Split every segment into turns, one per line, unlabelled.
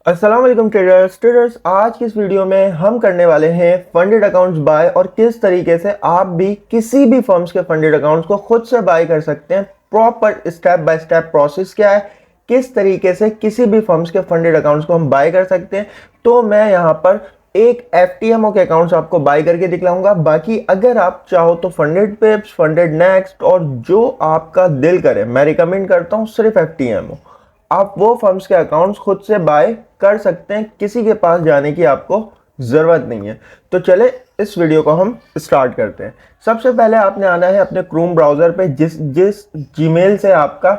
अस्सलाम वालेकुम ट्रेडर्स आज की इस वीडियो में हम करने वाले हैं फंडेड अकाउंट्स बाय और किस तरीके से आप भी किसी भी फर्म्स के फंडेड अकाउंट्स को खुद से बाय कर सकते हैं। Proper step by step process क्या है, किस तरीके से किसी भी फर्म्स के फंडेड अकाउंट्स को हम बाय कर सकते हैं। तो मैं यहाँ पर एक FTMO के अकाउंट्स आपको बाय करके दिखलाऊंगा। बाकी अगर आप चाहो तो फंडेड पिप्स, फंडेड नेक्स्ट और जो आपका दिल करे, मैं रिकमेंड करता हूँ सिर्फ FTMO। आप वो फर्म्स के अकाउंट्स खुद से बाय कर सकते हैं, किसी के पास जाने की आपको ज़रूरत नहीं है। तो चले इस वीडियो को हम स्टार्ट करते हैं। सबसे पहले आपने आना है अपने क्रोम ब्राउज़र पे, जिस जीमेल से आपका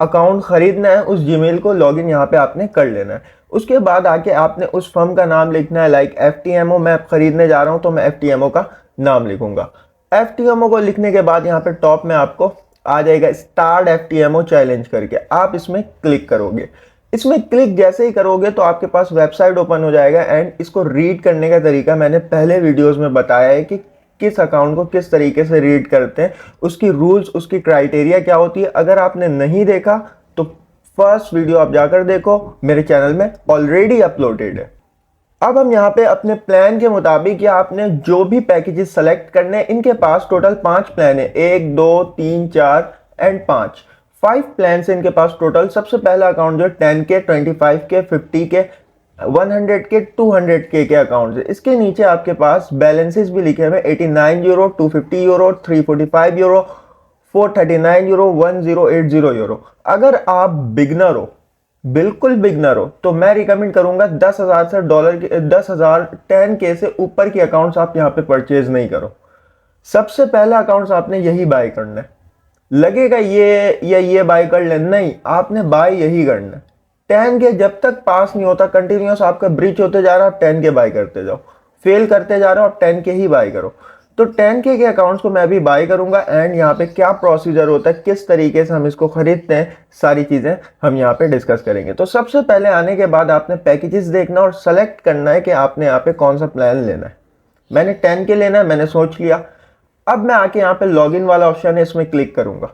अकाउंट ख़रीदना है उस जीमेल को लॉगिन यहाँ पे आपने कर लेना है। उसके बाद आके आपने उस फर्म का नाम लिखना है। लाइक FTMO मैं ख़रीदने जा रहा हूँ तो मैं FTMO का नाम लिखूंगा। FTMO को लिखने के बाद यहाँ पे टॉप में आपको आ जाएगा स्टार्ट FTMO चैलेंज करके, आप इसमें क्लिक करोगे। इसमें क्लिक जैसे ही करोगे तो आपके पास वेबसाइट ओपन हो जाएगा। एंड इसको रीड करने का तरीका मैंने पहले वीडियोस में बताया है कि किस अकाउंट को किस तरीके से रीड करते हैं, उसकी रूल्स, उसकी क्राइटेरिया क्या होती है। अगर आपने नहीं देखा तो फर्स्ट वीडियो आप जाकर देखो, मेरे चैनल में ऑलरेडी अपलोडेड है। अब हम यहाँ पे अपने प्लान के मुताबिक या आपने जो भी पैकेजेस सेलेक्ट करने हैं, इनके पास टोटल 5 प्लान है, 1 2 3 4 एंड 5 प्लान है इनके पास टोटल। सबसे पहला अकाउंट जो 10 के, 25 के, 50 के, 100 के, 200 के अकाउंट है। इसके नीचे आपके पास बैलेंसेस भी लिखे हुए 89 euro, 250 euro, 345 euro, 439 euro, 1080 euro. अगर आप बिगनर हो, बिल्कुल बिगनर हो, तो मैं रिकमेंड करूंगा 10,000 से डॉलर के 10,000 10K से ऊपर के अकाउंट्स आप यहां पे परचेज नहीं करो। सबसे पहला अकाउंट्स आपने यही बाय करना है। लगेगा ये बाय कर ले, नहीं, आपने बाय यही करना है। 10K जब तक पास नहीं होता, कंटिन्यूस आपका ब्रीच होते जा रहा है, आप 10K बाय करते जाओ। फेल करते जा रहे हो, आप 10K ही बाय करो। तो 10K के अकाउंट्स को मैं अभी बाय करूंगा। एंड यहाँ पे क्या प्रोसीजर होता है, किस तरीके से हम इसको खरीदते हैं, सारी चीजें हम यहाँ पे डिस्कस करेंगे। तो सबसे पहले आने के बाद आपने पैकेजेस देखना और सेलेक्ट करना है कि आपने यहाँ पे कौन सा प्लान लेना है। मैंने 10K लेना है, मैंने सोच लिया। अब मैं आके यहाँ पे लॉगिन वाला ऑप्शन है, इसमें क्लिक करूंगा।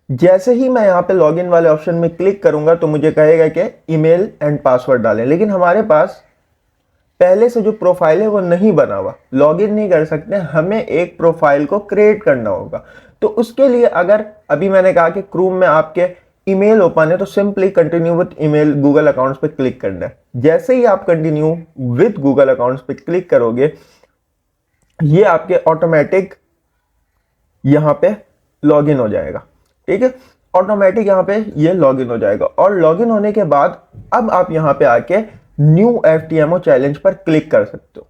जैसे ही मैं यहाँ पे लॉगिन वाले ऑप्शन में क्लिक करूंगा तो मुझे कहेगा कि ईमेल एंड पासवर्ड डालें। लेकिन हमारे पास पहले से जो प्रोफाइल है वो नहीं बना हुआ, लॉगिन नहीं कर सकते, हमें एक प्रोफाइल को क्रिएट करना होगा। तो उसके लिए अगर अभी मैंने कहा कि क्रोम में आपके ईमेल ओपन है तो simply continue with email Google accounts पे क्लिक करना है। जैसे ही आप कंटिन्यू विद गूगल अकाउंट्स पे क्लिक करोगे, ये आपके ऑटोमेटिक यहाँ पे लॉगिन हो जाएगा। ठीक है, ऑटोमेटिक यहाँ पे ये लॉगिन हो जाएगा। और लॉगिन होने के बाद अब आप यहाँ पे आके न्यू FTMO चैलेंज पर क्लिक कर सकते हो।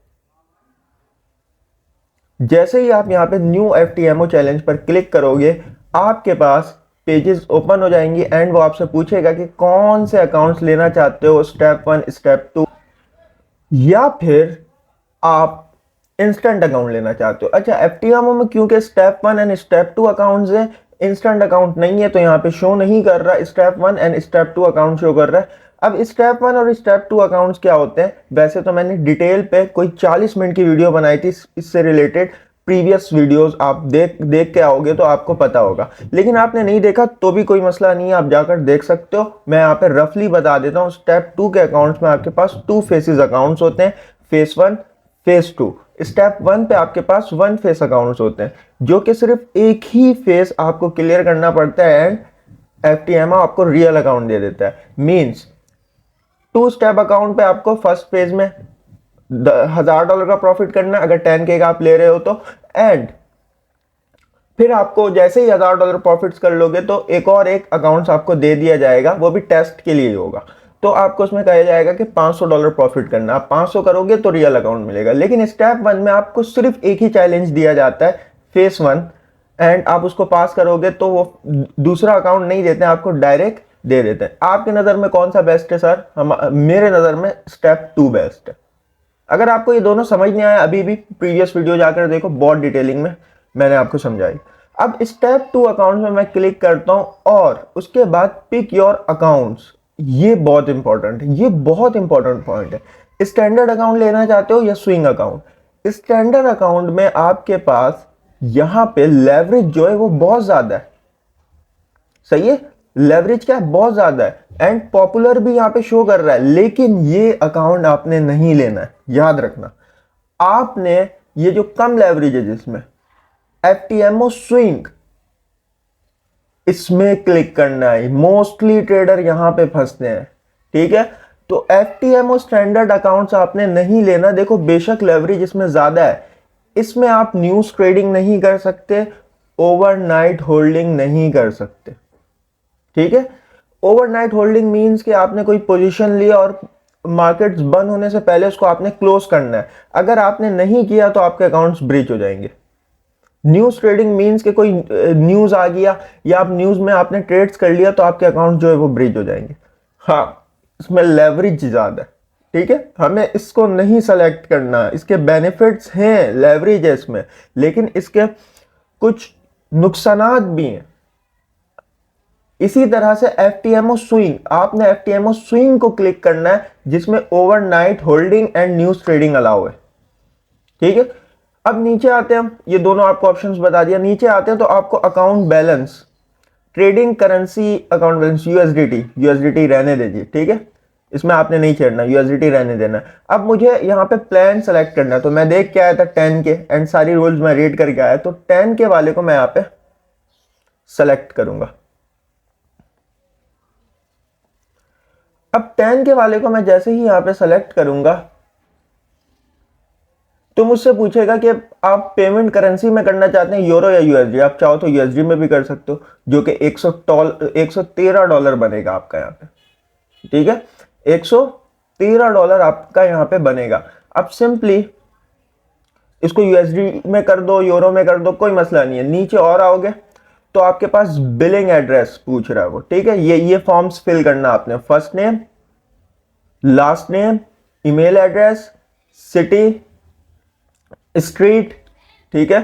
जैसे ही आप यहाँ पे न्यू FTMO चैलेंज पर क्लिक करोगे, आपके पास पेजेस ओपन हो जाएंगी। एंड वो आपसे पूछेगा कि कौन से अकाउंट्स लेना चाहते हो, स्टेप 1, स्टेप 2, या फिर आप इंस्टेंट अकाउंट लेना चाहते हो। अच्छा, FTMO में क्योंकि स्टेप 1 एंड स्टेप 2 अकाउंट्स है, इंस्टेंट अकाउंट नहीं है, तो यहाँ पे शो नहीं कर रहा। Step 1 and step 2 account show कर रहा है। अब स्टेप 1 और स्टेप 2 अकाउंट्स क्या होते हैं, वैसे तो मैंने डिटेल पे कोई 40 मिनट की वीडियो बनाई थी इससे रिलेटेड। प्रीवियस वीडियोस आप देख के आओगे तो आपको पता होगा। लेकिन आपने नहीं देखा तो भी कोई मसला नहीं है, आप जाकर देख सकते हो। मैं यहाँ पे रफली बता देता हूँ। स्टेप 2 के अकाउंट्स में आपके पास 2 फेसेस अकाउंट्स होते हैं, फेस 1, फेस 2। स्टेप 1 पे आपके पास 1 फेस अकाउंट्स होते हैं, जो कि सिर्फ एक ही फेस आपको क्लियर करना पड़ता है। एंड FTMO आपको रियल अकाउंट दे देता है। मींस 2 स्टेप अकाउंट पे आपको फर्स्ट फेज में $1,000 का प्रॉफिट करना है, अगर 10K का आप ले रहे हो तो। एंड फिर आपको जैसे ही $1,000 प्रॉफिट्स कर लोगे तो एक अकाउंट्स आपको दे दिया जाएगा, वो भी टेस्ट के लिए होगा। तो आपको उसमें कहा जाएगा कि $500 प्रॉफिट करना, आप 500 करोगे तो रियल अकाउंट मिलेगा। लेकिन स्टेप 1 में आपको सिर्फ एक ही चैलेंज दिया जाता है, फेस 1, एंड आप उसको पास करोगे तो वो दूसरा अकाउंट नहीं देते हैं, आपको डायरेक्ट दे देते हैं। आपके नज़र में कौन सा बेस्ट है सर? मेरे नज़र में स्टेप 2 बेस्ट है। अगर आपको ये दोनों समझ नहीं आया, अभी भी प्रीवियस वीडियो जाकर देखो, बहुत डिटेलिंग में मैंने आपको समझाई। अब स्टेप 2 अकाउंट में मैं क्लिक करता हूं और उसके बाद पिक योर अकाउंट्स। ये बहुत इंपॉर्टेंट है, ये बहुत इंपॉर्टेंट पॉइंट है। स्टैंडर्ड अकाउंट लेना चाहते हो या स्विंग अकाउंट? स्टैंडर्ड अकाउंट में आपके पास यहां पे लेवरेज जो है वो बहुत ज्यादा है, सही है। लेवरेज क्या है, बहुत ज्यादा है, एंड पॉपुलर भी यहाँ पे शो कर रहा है, लेकिन ये अकाउंट आपने नहीं लेना है, याद रखना। आपने ये जो कम लेवरेज है जिसमें एफटीएमओ स्विंग, इसमें क्लिक करना है। मोस्टली ट्रेडर यहां पे फंसते हैं, ठीक है। तो एफटीएमओ स्टैंडर्ड अकाउंट्स आपने नहीं लेना। देखो बेशक लेवरेज इसमें ज्यादा है, इसमें आप न्यूज ट्रेडिंग नहीं कर सकते, ओवरनाइट होल्डिंग नहीं कर सकते, ठीक है। ओवरनाइट होल्डिंग मींस कि आपने कोई पोजीशन लिया और मार्केट्स बंद होने से पहले उसको आपने क्लोज करना है। अगर आपने नहीं किया तो आपके अकाउंट्स ब्रीच हो जाएंगे। न्यूज ट्रेडिंग मींस कि कोई न्यूज आ गया या आप न्यूज में आपने ट्रेड्स कर लिया तो आपके अकाउंट जो है वो ब्रीच हो जाएंगे। हाँ, इसमें लेवरेज ज्यादा है, ठीक है। हमें इसको नहीं सेलेक्ट करना। इसके बेनिफिट्स हैं, लेवरेज है इसमें, लेकिन इसके कुछ नुकसानात भी हैं। इसी तरह से एफटीएमओ स्विंग, आपने एफटीएमओ स्विंग को क्लिक करना है जिसमें overnight holding and news trading allow है, ठीक है। अब नीचे आते हैं हम, ये दोनों आपको ऑप्शंस बता दिया। नीचे आते हैं तो आपको account balance, trading currency account balance, USDT रहने दीजिए, ठीक है। इसमें आपने नहीं छेड़ना, यूएसडीटी रहने देना। अब मुझे यहाँ पे प्लान सेलेक्ट करना है, तो मैं देख के आया था 10 के, एंड सारी रूल्स मैं रीड करके आया, तो 10 के वाले को मैं यहाँ पे सेलेक्ट करूंगा। अब 10 के वाले को मैं जैसे ही यहाँ पे सेलेक्ट करूंगा तो मुझसे पूछेगा कि आप पेमेंट करेंसी में करना चाहते हैं यूरो या यूएसडी। आप चाहो तो यूएसडी में भी कर सकते हो, जो कि $113 बनेगा आपका यहाँ पे, ठीक है। $113 आपका यहाँ पे बनेगा। अब सिंपली इसको यूएसडी में कर दो, यूरो में कर दो, कोई मसला नहीं है। नीचे और आओगे तो आपके पास बिलिंग एड्रेस पूछ रहा है वो, ठीक है। ये फॉर्म्स फिल करना आपने, first name, last name, email address, city, street, ठीक है,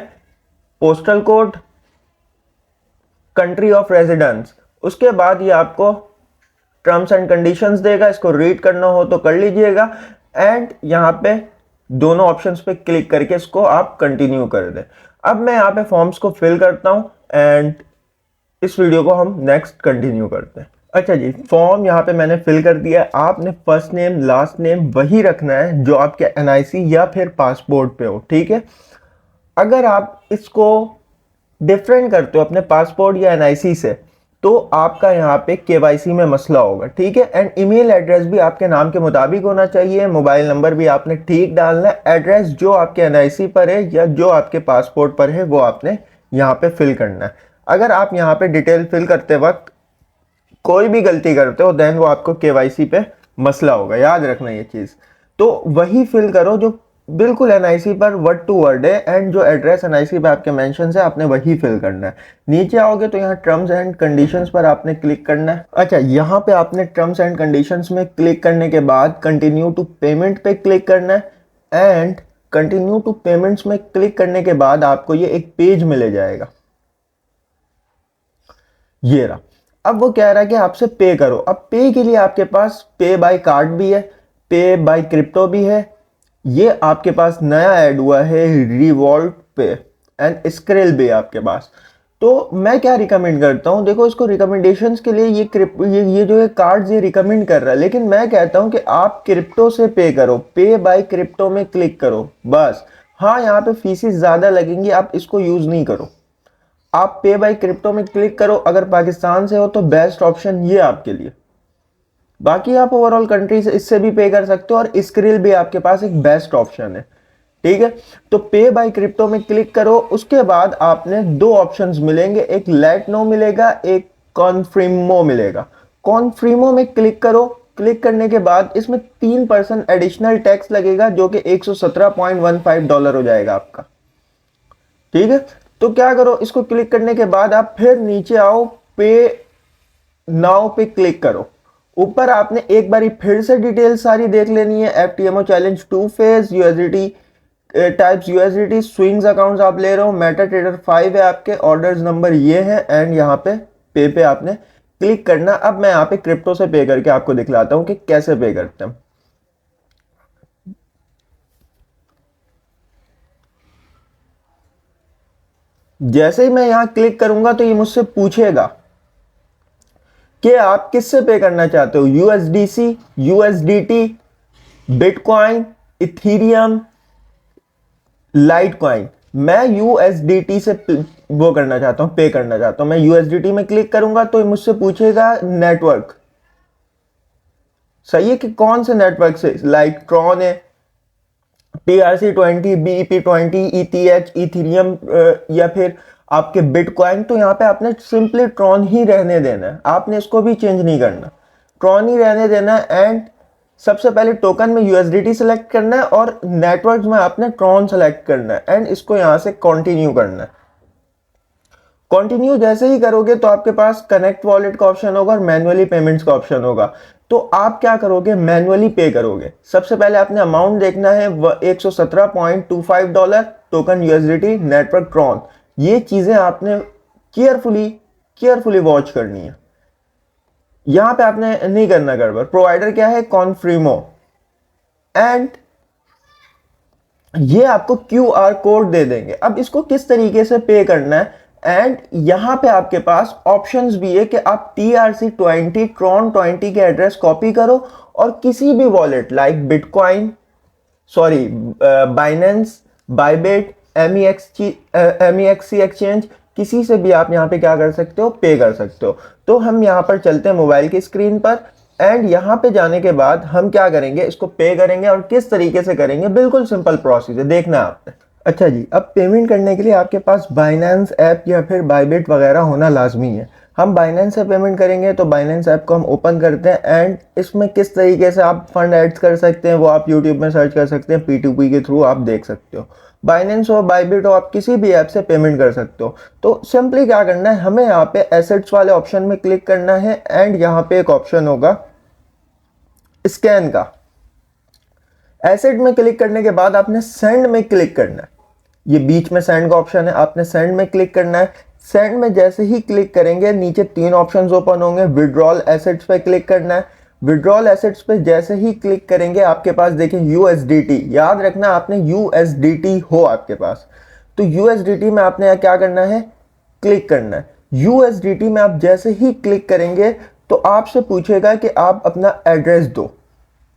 postal code, country of residence. उसके बाद ये आपको टर्म्स एंड कंडीशंस देगा, इसको रीड करना हो तो कर लीजिएगा, एंड यहां पे दोनों ऑप्शंस पे क्लिक करके इसको आप कंटिन्यू कर दें। अब मैं यहां पे फॉर्म्स को फिल करता हूं एंड इस वीडियो को हम नेक्स्ट कंटिन्यू करते हैं। अच्छा जी, फॉर्म यहाँ पे मैंने फिल कर दिया है। आपने फर्स्ट नेम लास्ट नेम वही रखना है जो आपके एनआईसी या फिर पासपोर्ट पे हो, ठीक है। अगर आप इसको डिफरेंट करते हो अपने पासपोर्ट या एनआईसी से तो आपका यहाँ पे केवाईसी में मसला होगा, ठीक है। एंड ईमेल एड्रेस भी आपके नाम के मुताबिक होना चाहिए, मोबाइल नंबर भी आपने ठीक डालना है, एड्रेस जो आपके एनआईसी पर है या जो आपके पासपोर्ट पर है वो आपने यहाँ पे फिल करना है। अगर आप यहाँ पे डिटेल फिल करते वक्त कोई भी गलती करते हो देन वो आपको केवाईसी पे मसला होगा, याद रखना ये चीज। तो वही फिल करो जो बिल्कुल एनआईसी पर वर्ड टू वर्ड है, एंड जो एड्रेस एनआईसी पे आपके मेंशन है आपने वही फिल करना है। नीचे आओगे तो यहाँ टर्म्स एंड कंडीशंस पर आपने क्लिक करना है। अच्छा, यहाँ पे आपने टर्म्स एंड कंडीशंस में क्लिक करने के बाद कंटिन्यू टू पेमेंट पे क्लिक करना है, एंड कंटिन्यू टू पेमेंट्स में क्लिक करने के बाद आपको ये एक पेज मिल जाएगा, ये रहा। अब वो कह रहा है कि आपसे पे करो। अब पे के लिए आपके पास पे बाय कार्ड भी है, पे बाय क्रिप्टो भी है। ये आपके पास नया ऐड हुआ है रिवॉल्ट पे एंड स्क्रिल भी आपके पास। तो मैं क्या रिकमेंड करता हूँ, देखो इसको रिकमेंडेशंस के लिए ये जो है कार्ड्स ये रिकमेंड कर रहा है, लेकिन मैं कहता हूँ कि आप क्रिप्टो से पे करो, पे बाय क्रिप्टो में क्लिक करो बस। हाँ, यहाँ पे फीसेस ज्यादा लगेंगी, आप इसको यूज नहीं करो। आप पे बाय क्रिप्टो में क्लिक करो। अगर पाकिस्तान से हो तो बेस्ट ऑप्शन ये आपके लिए। बाकी आप ओवरऑल कंट्री से इससे भी पे कर सकते हो, और स्क्रिल भी आपके पास एक बेस्ट ऑप्शन है, ठीक है। तो पे बाय क्रिप्टो में क्लिक करो। उसके बाद आपने दो ऑप्शंस मिलेंगे, एक लेट नो मिलेगा, एक कॉन्फ्रीमो मिलेगा। कॉन्फ्रीमो में क्लिक करो। क्लिक करने के बाद इसमें 3% एडिशनल टैक्स लगेगा जो कि $117.15 हो जाएगा आपका, ठीक है। तो क्या करो, इसको क्लिक करने के बाद आप फिर नीचे आओ, पे नाउ पे क्लिक करो। ऊपर आपने एक बारी फिर से डिटेल सारी देख लेनी है। FTMO challenge 2 phase, USDT types, USDT swings accounts आप ले रहे हो, मेटा ट्रेडर 5 है आपके, ऑर्डर्स नंबर ये है, एंड यहाँ पे आपने क्लिक करना। अब मैं यहाँ पे क्रिप्टो से पे करके आपको दिखलाता हूँ कि कैसे पे करते हैं। जैसे ही मैं यहां क्लिक करूंगा तो ये मुझसे पूछेगा कि आप किससे पे करना चाहते हो, USDC, USDT, bitcoin, Ethereum, Litecoin. मैं यूएसडीटी से वो करना चाहता हूं, पे करना चाहता हूं। मैं यूएसडीटी में क्लिक करूंगा तो मुझसे पूछेगा नेटवर्क, सही है कि कौन से नेटवर्क से, लाइक ट्रॉन है, TRC20, BEP20, ETH, इथीरियम, या फिर आपके बिटकॉइन। तो यहाँ पे आपने सिंपली ट्रॉन ही रहने देना है, आपने इसको भी चेंज नहीं करना, ट्रॉन ही रहने देना है। एंड सबसे पहले टोकन में यूएसडीटी सेलेक्ट करना है और नेटवर्क में आपने ट्रॉन सेलेक्ट करना है एंड इसको यहाँ से कंटिन्यू करना है। कंटिन्यू जैसे ही करोगे तो आपके पास कनेक्ट वॉलेट का ऑप्शन होगा और मैन्युअली पेमेंट्स का ऑप्शन होगा। तो आप क्या करोगे, मैन्युअली पे करोगे। सबसे पहले आपने अमाउंट देखना है $117.25 टोकन यूएसडीटी नेटवर्क ट्रॉन। ये चीजें आपने केयरफुली वॉच करनी है, यहां पे आपने नहीं करना गड़बड़। प्रोवाइडर क्या है, कॉन्फ्रीमो। एंड ये आपको क्यूआर कोड दे देंगे। अब इसको किस तरीके से पे करना है, एंड यहां पे आपके पास ऑप्शंस भी है कि आप TRC20 ट्रॉन 20 के एड्रेस कॉपी करो और किसी भी wallet like bitcoin, sorry Binance, Bybit, MEXC exchange, किसी से भी आप यहां पे क्या कर सकते हो, पे कर सकते हो। तो हम यहां पर चलते हैं मोबाइल की स्क्रीन पर एंड यहां पे जाने के बाद हम क्या करेंगे, इसको पे करेंगे। और किस तरीके से करेंगे, बिल्कुल सिंपल प्रोसेस है, देखना है आपने। अच्छा जी, अब पेमेंट करने के लिए आपके पास बाइनेंस ऐप या फिर बाइबिट वगैरह होना लाजमी है। हम बाइनेंस से पेमेंट करेंगे तो बाइनेंस ऐप को हम ओपन करते हैं एंड इसमें किस तरीके से आप फंड ऐड कर सकते हैं वो आप यूट्यूब में सर्च कर सकते हैं, P2P के थ्रू आप देख सकते हो। बाइनेंस हो, बाइबिट हो, आप किसी भी ऐप से पेमेंट कर सकते हो। तो सिंपली क्या करना है, हमें यहाँ पे एसेट्स वाले ऑप्शन में क्लिक करना है एंड यहाँ पे एक ऑप्शन होगा स्कैन का। एसेट में क्लिक करने के बाद आपने सेंड में क्लिक करना है, ये बीच में सेंड का ऑप्शन है, आपने सेंड में क्लिक करना है। सेंड में जैसे ही क्लिक करेंगे नीचे 3 ऑप्शंस ओपन होंगे, विड्रॉल एसेट्स पे क्लिक करना है। विड्रॉल एसेट्स पे जैसे ही क्लिक करेंगे आपके पास देखिए यूएसडीटी, याद रखना आपने यूएसडीटी हो आपके पास, तो यूएसडीटी में आपने क्या करना है, क्लिक करना है। यूएसडीटी में आप जैसे ही क्लिक करेंगे तो आपसे पूछेगा कि आप अपना एड्रेस दो,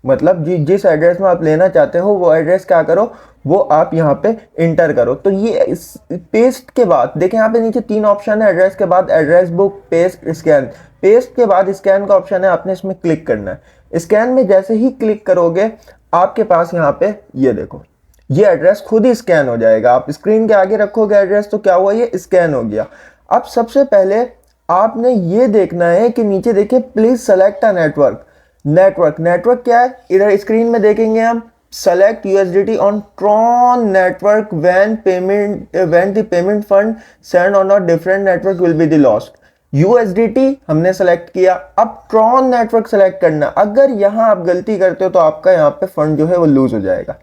मतलब जिस एड्रेस में आप लेना चाहते हो वो एड्रेस क्या करो, वो आप यहाँ पे इंटर करो। तो ये पेस्ट के बाद देखिए यहाँ पे नीचे 3 ऑप्शन है, एड्रेस के बाद address book, paste, scan. Paste के बाद स्कैन का ऑप्शन है, आपने इसमें क्लिक करना है। स्कैन में जैसे ही क्लिक करोगे आपके पास यहाँ पे ये देखो, ये एड्रेस खुद ही स्कैन हो जाएगा। आप स्क्रीन के आगे रखोगे एड्रेस तो क्या हुआ, ये स्कैन हो गया। अब सबसे पहले आपने ये देखना है कि नीचे देखिए please select a network. Network क्या है, इधर स्क्रीन में देखेंगे हम, select USDT on Tron network when the payment fund send on a different network will be the lost. USDT हमने सेलेक्ट किया, अब ट्रॉन नेटवर्क सेलेक्ट करना। अगर यहां आप गलती करते हो तो आपका यहाँ पे फंड जो है वो लूज हो जाएगा,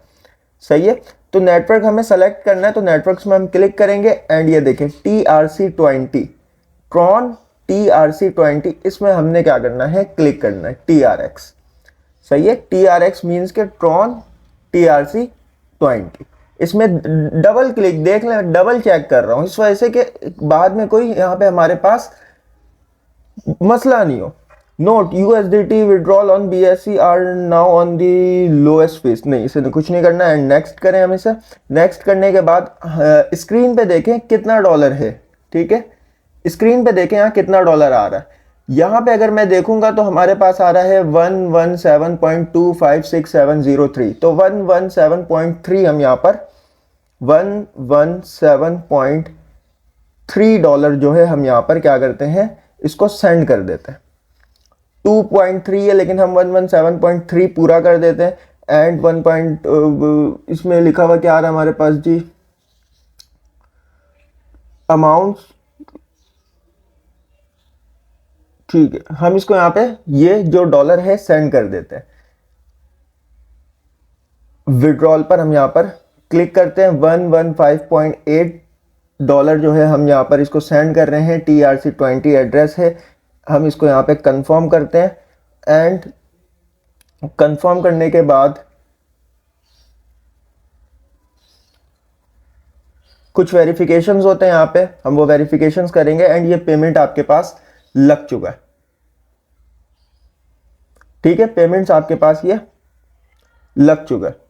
सही है। तो नेटवर्क हमें सेलेक्ट करना है, तो नेटवर्क्स में हम क्लिक करेंगे एंड ये देखें TRC20 ट्रॉन TRC20, इसमें हमने क्या करना है, क्लिक करना है TRX, सही है। TRX मीन्स के ट्रॉन TRC20। इसमें डबल क्लिक, देख लें डबल चेक कर रहा हूं इस वजह से कि बाद में कोई यहाँ पे हमारे पास मसला नहीं हो। Note USDT withdrawal on BSC are now on the lowest fees, नहीं इसे कुछ नहीं करना है। नेक्स्ट करें हम इसे। नेक्स्ट करने के बाद स्क्रीन पे देखें कितना डॉलर है, ठीक है। स्क्रीन पे देखें यहाँ कितना डॉलर आ रहा है। यहाँ पे अगर मैं देखूंगा तो हमारे पास आ रहा है 117.256703, तो 117.3 हम यहाँ पर $117.3 जो है हम यहाँ पर क्या करते हैं, इसको सेंड कर देते हैं। 2.3 है लेकिन हम 117.3 पूरा कर देते हैं एंड 1. इसमें लिखा हुआ क्या आ रहा है हमारे पास जी, अमाउंट, ठीक है। हम इसको यहाँ पे ये जो डॉलर है सेंड कर देते हैं। विड्रॉल पर हम यहाँ पर क्लिक करते हैं, $115.8 जो है हम यहाँ पर इसको सेंड कर रहे हैं। TRC20 एड्रेस है, हम इसको यहाँ पे कंफर्म करते हैं एंड कंफर्म करने के बाद कुछ वेरिफिकेशंस होते हैं यहाँ पे, हम वो वेरिफिकेशंस करेंगे एंड ये पेमेंट आपके पास लग चुका है। ठीक है, पेमेंट्स आपके पास ये लग चुका है।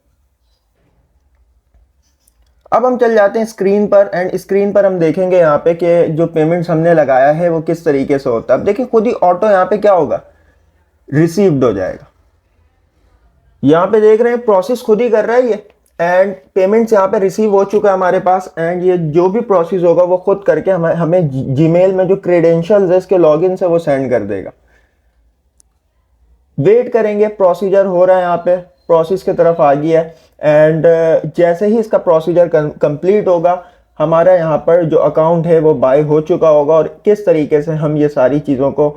अब हम चल जाते हैं स्क्रीन पर, एंड स्क्रीन पर हम देखेंगे यहाँ पे कि जो पेमेंट्स हमने लगाया है वो किस तरीके से होता है। अब देखिए खुद ही ऑटो यहाँ पे क्या होगा, रिसीव्ड हो जाएगा। यहाँ पे देख रहे हैं प्रोसेस खुद ही कर रहा है ये, एंड पेमेंट्स यहाँ पे रिसीव हो चुका है हमारे पास। एंड ये जो भी प्रोसेस होगा वो खुद करके हमें जीमेल में जो क्रेडेंशियल्स है इसके लॉगिन से वो सेंड कर देगा। वेट करेंगे, प्रोसीजर हो रहा है, यहाँ पे प्रोसेस की तरफ आ गया है। एंड जैसे ही इसका प्रोसीजर कंप्लीट होगा, हमारा यहाँ पर जो अकाउंट है वो बाय हो चुका होगा। और किस तरीके से हम ये सारी चीज़ों को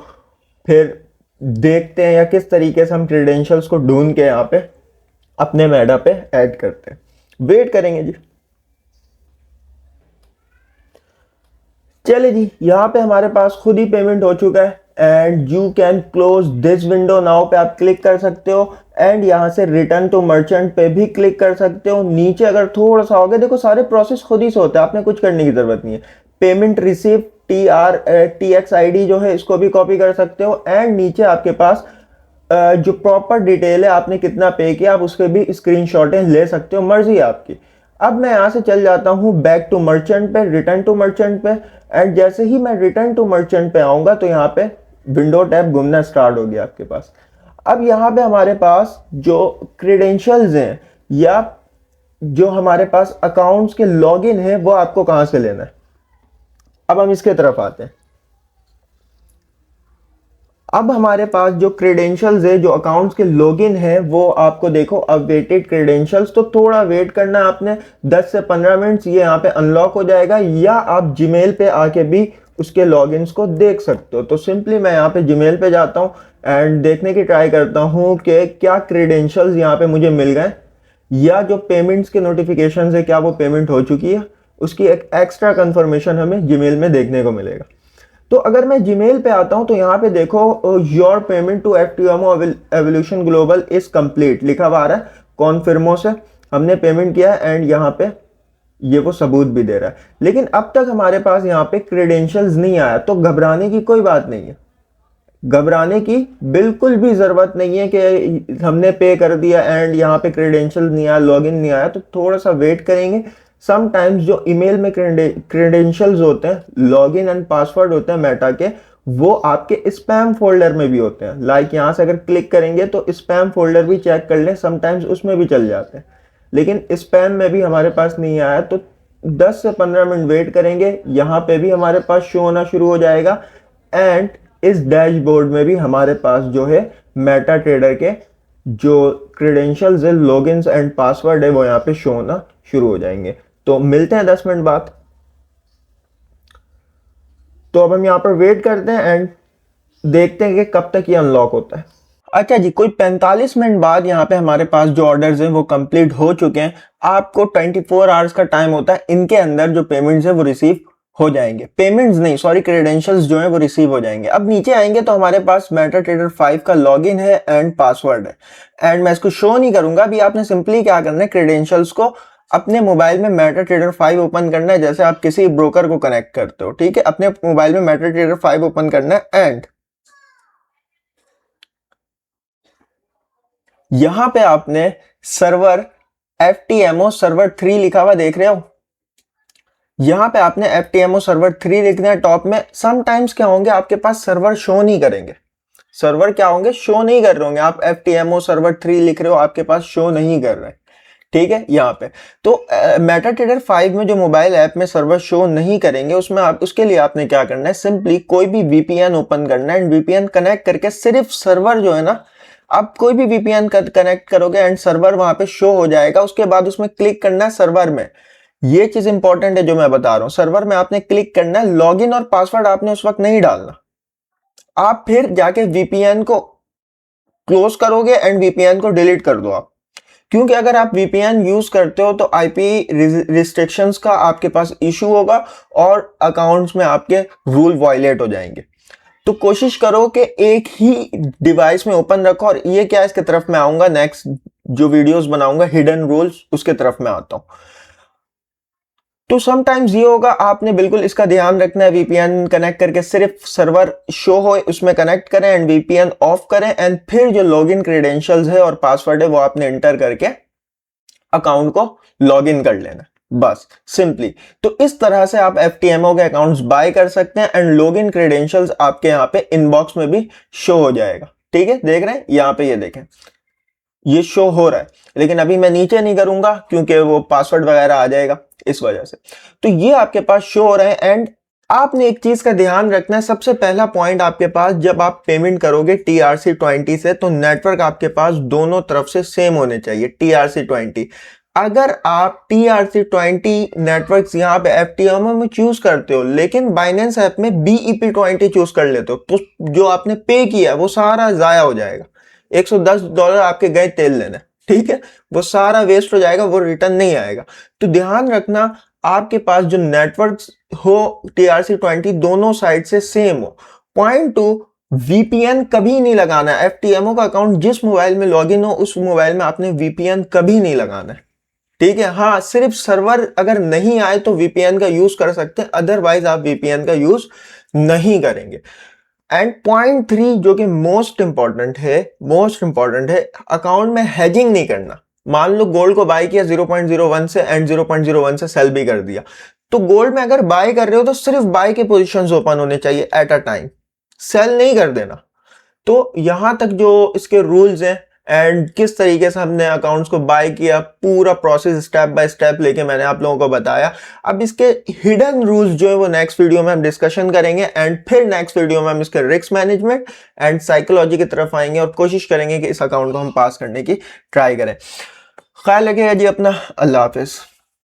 फिर देखते हैं, या किस तरीके से हम क्रेडेंशियल्स को ढूंढ के यहाँ पे अपने मेडा पे ऐड करते हैं। वेट करेंगे जी। चलिए जी, यहाँ पे हमारे पास खुद ही पेमेंट हो चुका है, and you can close this window now पे आप क्लिक कर सकते हो। एंड यहाँ से रिटर्न टू मर्चेंट पे भी क्लिक कर सकते हो। नीचे अगर थोड़ा सा हो गया, देखो सारे प्रोसेस खुद ही से होते हैं, आपने कुछ करने की जरूरत नहीं है। पेमेंट रिसीव TXID जो है इसको भी कॉपी कर सकते हो। एंड नीचे आपके पास जो प्रॉपर डिटेल है आपने कितना पे किया, आप उसके भी स्क्रीनशॉटें ले सकते हो, मर्जी है आपकी। अब मैं यहाँ से चल जाता हूँ बैक टू मर्चेंट पे, रिटर्न टू मर्चेंट पे। एंड जैसे ही मैं रिटर्न टू मर्चेंट पे आऊंगा तो यहाँ पे विंडो टैब घूमना स्टार्ट हो गया आपके पास। अब यहाँ पे हमारे पास जो क्रेडेंशियल्स हैं या जो हमारे पास अकाउंट्स के लॉगिन है वो आपको कहाँ से लेना है। अब हम इसके तरफ आते हैं। अब हमारे पास जो क्रेडेंशियल्स है, जो अकाउंट्स के लॉगिन है, वो आपको देखो अवेटेड क्रेडेंशियल्स, तो थोड़ा वेट करना है आपने 10 से 15 मिनट्स, ये यहाँ पे अनलॉक हो जाएगा। या आप जीमेल पे आके भी उसके लॉगिन्स को देख सकते हो। तो सिंपली मैं यहाँ पे जीमेल पे जाता हूँ एंड देखने की ट्राई करता हूँ कि क्या क्रेडेंशियल्स यहाँ पे मुझे मिल गए, या जो पेमेंट्स के नोटिफिकेशन है क्या वो पेमेंट हो चुकी है, उसकी एक एक्स्ट्रा कंफर्मेशन हमें जीमेल में देखने को मिलेगा। तो अगर मैं जीमेल पे आता हूं तो यहाँ पे देखो your payment to FTMO Evolution Global is complete लिखा हुआ आ रहा है। कॉन्फर्मो से हमने पेमेंट किया है, एंड यहाँ पे ये वो सबूत भी दे रहा है। लेकिन अब तक हमारे पास यहाँ पे क्रेडेंशियल्स नहीं आया, तो घबराने की कोई बात नहीं है। घबराने की बिल्कुल भी जरूरत नहीं है कि हमने पे कर दिया एंड यहाँ पे क्रेडेंशियल नहीं आया, लॉगिन नहीं आया। तो थोड़ा सा वेट करेंगे। समटाइम्स जो ईमेल में क्रेडेंशियल्स होते हैं, लॉगिन एंड पासवर्ड होते हैं मेटा के, वो आपके स्पैम फोल्डर में भी होते हैं। लाइक यहाँ से अगर क्लिक करेंगे तो स्पैम फोल्डर भी चेक कर लें, समटाइम्स उसमें भी चल जाते हैं। लेकिन स्पैम में भी हमारे पास नहीं आया, तो 10 से 15 मिनट वेट करेंगे। यहाँ पे भी हमारे पास शो होना शुरू हो जाएगा। एंड इस डैशबोर्ड में भी हमारे पास जो है मेटा ट्रेडर के जो क्रेडेंशियल्स है, लॉगिन्स एंड पासवर्ड है, वो यहाँ पे शो होना शुरू हो जाएंगे। तो मिलते हैं 10 मिनट बाद। तो अब हम यहाँ पर वेट करते हैं एंड देखते हैं कि कब तक ये अनलॉक होता है। अच्छा जी, कोई 45 मिनट बाद यहाँ पे हमारे पास जो ऑर्डर्स हैं वो कंप्लीट हो चुके हैं। आपको 24 आवर्स का टाइम होता है, इनके अंदर जो पेमेंट्स है वो रिसीव हो जाएंगे। पेमेंट्स नहीं, सॉरी, क्रेडेंशियल्स जो है वो रिसीव हो जाएंगे। अब नीचे आएंगे तो हमारे पास मेटा ट्रेडर 5 का लॉगिन है एंड पासवर्ड है। एंड मैं इसको शो नहीं करूंगा अभी। आपने सिंपली क्या करना है, क्रेडेंशियल्स को अपने मोबाइल में मेटा ट्रेडर 5 ओपन करना है, जैसे आप किसी ब्रोकर को कनेक्ट करते हो। ठीक है, अपने मोबाइल में मेटा ट्रेडर 5 ओपन करना है। एंड यहां पे आपने सर्वर FTMO सर्वर 3 लिखा हुआ देख रहे हो, यहां पे आपने FTMO सर्वर 3 लिखना है टॉप में। समटाइम्स क्या होंगे, आपके पास सर्वर शो नहीं करेंगे। सर्वर क्या होंगे, शो नहीं कर रहे होंगे। आप FTMO सर्वर 3 लिख रहे हो, आपके पास शो नहीं कर रहे। ठीक है, यहाँ पे तो मेटा ट्रेडर 5 में जो मोबाइल ऐप में सर्वर शो नहीं करेंगे, उसमें आप उसके लिए आपने क्या करना है, सिंपली कोई भी VPN ओपन करना है एंड VPN कनेक्ट करके सिर्फ सर्वर जो है ना, आप कोई भी VPN कनेक्ट करोगे एंड सर्वर वहां पे शो हो जाएगा। उसके बाद उसमें क्लिक करना है सर्वर में। ये चीज इंपॉर्टेंट है जो मैं बता रहा हूं, सर्वर में आपने क्लिक करना है। लॉगिन और पासवर्ड आपने उस वक्त नहीं डालना। आप फिर जाके VPN को क्लोज करोगे एंड VPN को डिलीट कर दो आप। क्योंकि अगर आप VPN यूज करते हो तो IP रिस्ट्रिक्शंस का आपके पास इशू होगा और अकाउंट्स में आपके रूल वायलेट हो जाएंगे। तो कोशिश करो कि एक ही डिवाइस में ओपन रखो। और ये क्या, इसके तरफ मैं आऊंगा, नेक्स्ट जो वीडियोस बनाऊंगा हिडन रूल्स, उसके तरफ मैं आता हूं। तो समटाइम्स ये होगा, आपने बिल्कुल इसका ध्यान रखना है, वीपीएन कनेक्ट करके सिर्फ सर्वर शो हो उसमें कनेक्ट करें एंड वीपीएन ऑफ करें एंड फिर जो लॉगिन क्रेडेंशियल्स है और पासवर्ड है वो आपने एंटर करके अकाउंट को लॉगिन कर लेना, बस सिंपली। तो इस तरह से आप एफटीएमओ के अकाउंट्स बाय कर सकते हैं एंड लॉगिन क्रेडेंशियल्स आपके यहाँ पे इनबॉक्स में भी शो हो जाएगा। ठीक है, देख रहे हैं यहाँ पे, ये देखें ये शो हो रहा है, लेकिन अभी मैं नीचे नहीं करूंगा क्योंकि वो पासवर्ड वगैरह आ जाएगा इस वजह से। तो ये आपके पास शो हो रहा है एंड आपने एक चीज का ध्यान रखना है, सबसे पहला पॉइंट आपके पास, जब आप पेमेंट करोगे TRC20 से तो नेटवर्क आपके पास दोनों तरफ से सेम होने चाहिए, TRC20। अगर आप TRC20 नेटवर्क्स यहाँ पे एफटीएमओ में चूज करते हो लेकिन बाइनेंस ऐप में BEP20 चूज कर लेते हो तो जो आपने पे किया है वो सारा जाया हो जाएगा। $110 आपके गए तेल लेने, ठीक है, वो सारा वेस्ट हो जाएगा, वो रिटर्न नहीं आएगा। तो ध्यान रखना आपके पास जो नेटवर्क हो TRC20 दोनों साइड से सेम हो। पॉइंट 2, VPN कभी नहीं लगाना है। एफटीएमओ का अकाउंट जिस मोबाइल में लॉगिन हो उस मोबाइल में आपने VPN कभी नहीं लगाना है, ठीक है। हाँ, सिर्फ सर्वर अगर नहीं आए तो VPN का यूज कर सकते हैं, अदरवाइज आप VPN का यूज नहीं करेंगे। एंड पॉइंट 3 जो कि मोस्ट इंपॉर्टेंट है, अकाउंट में हेजिंग नहीं करना। मान लो गोल्ड को बाय किया 0.01 से एंड 0.01 से सेल भी कर दिया, तो गोल्ड में अगर बाय कर रहे हो तो सिर्फ बाय के पोजीशंस ओपन होने चाहिए एट अ टाइम, सेल नहीं कर देना। तो यहां तक जो इसके रूल्स हैं एंड किस तरीके से हमने अकाउंट्स को बाय किया, पूरा प्रोसेस स्टेप बाय स्टेप लेके मैंने आप लोगों को बताया। अब इसके हिडन रूल्स जो है वो नेक्स्ट वीडियो में हम डिस्कशन करेंगे एंड फिर नेक्स्ट वीडियो में हम इसके रिस्क मैनेजमेंट एंड साइकोलॉजी की तरफ आएंगे और कोशिश करेंगे कि इस अकाउंट को हम पास करने की ट्राई करें। ख्याल रखिएगा जी अपना, अल्लाह हाफिज।